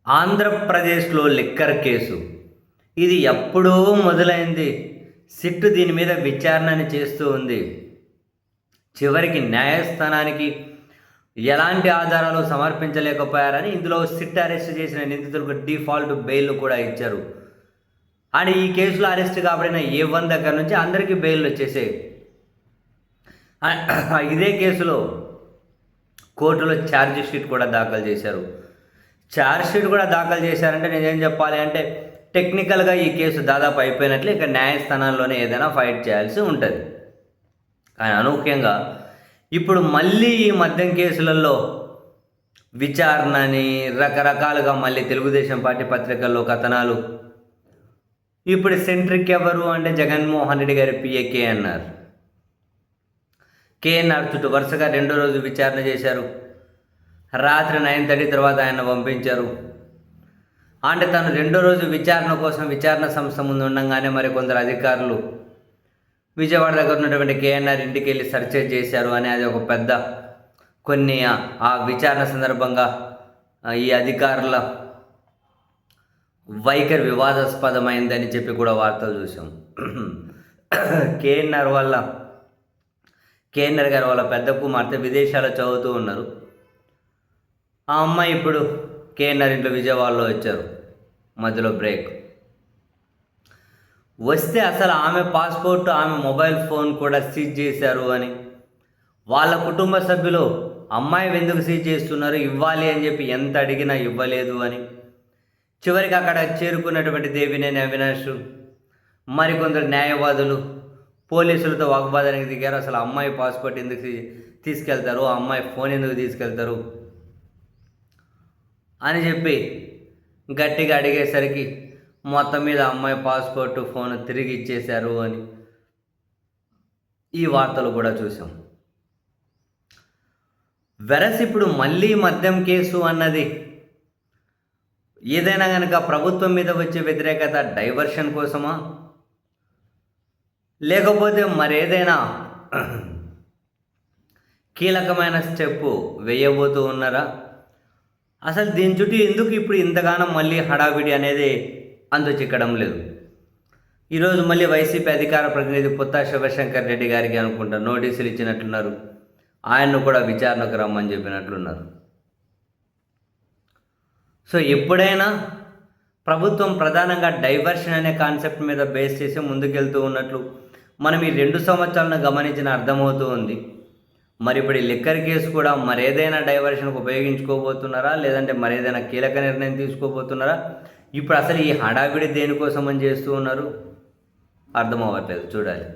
ఆంధ్రప్రదేశ్‌లో liquor case. ఇది ఎప్పుడో మొదలైంది. సిట్ దీని మీద విచారణని చేస్తూ ఉంది. చివరికి న్యాయస్థానానికి ఎలాంటి ఆధారాలు సమర్పించలేకపోయారని ఇందులో సిట్ అరెస్ట్ చేసిన నిందితులకు డిఫాల్ట్ బెయిల్ కూడా ఇచ్చారు. అండ్ ఈ కేసులో అరెస్ట్ కాబడిన A1 దగ్గర నుంచి అందరికీ బెయిల్ వచ్చేసాయి. ఇదే కేసులో కోర్టులో ఛార్జ్ షీట్ కూడా దాఖలు చేశారు. ఛార్జ్ షీట్ కూడా దాఖలు చేశారంటే నేనేం చెప్పాలి అంటే టెక్నికల్గా ఈ కేసు దాదాపు అయిపోయినట్లే. ఇక న్యాయస్థానాల్లోనే ఏదైనా ఫైట్ చేయాల్సి ఉంటుంది. కానీ అనూహ్యంగా ఇప్పుడు మళ్ళీ ఈ మద్యం కేసులలో విచారణని రకరకాలుగా మళ్ళీ తెలుగుదేశం పార్టీ పత్రికల్లో కథనాలు. ఇప్పుడు సెంట్రిక్ ఎవరు అంటే జగన్మోహన్ రెడ్డి గారి పిఏ కేఎన్ఆర్ చుట్టూ వరుసగా రెండో రోజు విచారణ చేశారు. రాత్రి 9:30 తర్వాత ఆయన పంపించారు. అంటే తను రెండో రోజు విచారణ కోసం విచారణ సంస్థ ముందు ఉండగానే మరికొందరు అధికారులు విజయవాడ దగ్గర ఉన్నటువంటి కేఎన్ఆర్ ఇంటికి వెళ్ళి సెర్చ్ చేశారు అని అది ఒక పెద్ద కొన్ని ఆ విచారణ సందర్భంగా ఈ అధికారుల వైఖరి వివాదాస్పదమైందని చెప్పి కూడా వార్తలు చూసాం. కేఎన్ఆర్ గారు వాళ్ళ పెద్ద కుమార్తె విదేశాల్లో చదువుతూ ఉన్నారు. ఆ అమ్మాయి ఇప్పుడు కేఎన్ఆర్ ఇంట్లో విజయవాడలో వచ్చారు. మధ్యలో బ్రేక్ వస్తే అసలు ఆమె పాస్పోర్ట్ ఆమె మొబైల్ ఫోన్ కూడా సీజ్ చేశారు అని వాళ్ళ కుటుంబ సభ్యులు అమ్మాయి ఎందుకు సీజ్ చేస్తున్నారు, ఇవ్వాలి అని చెప్పి ఎంత అడిగినా ఇవ్వలేదు అని చివరికి అక్కడ చేరుకున్నటువంటి దేవినేని అవినాష్ మరికొందరు న్యాయవాదులు పోలీసులతో వాగ్వాదానికి దిగారు. అసలు అమ్మాయి పాస్పోర్ట్ ఎందుకు తీసుకెళ్తారు, ఆ అమ్మాయి ఫోన్ ఎందుకు తీసుకెళ్తారు అని చెప్పి గట్టిగా అడిగేసరికి మొత్తం మీద అమ్మాయి పాస్పోర్టు ఫోన్ తిరిగి ఇచ్చేశారు అని ఈ వార్తలు కూడా చూసాం. వెరస్ ఇప్పుడు మళ్ళీ మద్యం కేసు అన్నది ఏదైనా కనుక ప్రభుత్వం మీద వచ్చే వ్యతిరేకత డైవర్షన్ కోసమా, లేకపోతే మరేదైనా కీలకమైన స్టెప్పు వేయబోతూ ఉన్నారా? అసలు దీని చుట్టూ ఎందుకు ఇప్పుడు ఇంతగానో మళ్ళీ హడావిడి అనేది అంతు చిక్కడం లేదు. ఈరోజు మళ్ళీ వైసీపీ అధికార ప్రతినిధి పుత్తా శివశంకర్ రెడ్డి గారికి అనుకుంటా నోటీసులు ఇచ్చినట్లున్నారు. ఆయన్ను కూడా విచారణకు రమ్మని చెప్పినట్లున్నారు. సో ఎప్పుడైనా ప్రభుత్వం ప్రధానంగా డైవర్షన్ అనే కాన్సెప్ట్ మీద బేస్ చేసి ముందుకెళ్తూ ఉన్నట్లు మనం ఈ 2 సంవత్సరాలను గమనించిన అర్థమవుతూ ఉంది. మరి ఇప్పుడు ఈ లిక్కర్ కేసు కూడా మరేదైనా డైవర్షన్కు ఉపయోగించుకోబోతున్నారా, లేదంటే మరేదైనా కీలక నిర్ణయం తీసుకోబోతున్నారా? ఇప్పుడు అసలు ఈ హడావిడి దేనికోసం అని చేస్తూ ఉన్నారు అర్థం అవ్వట్లేదు. చూడాలి.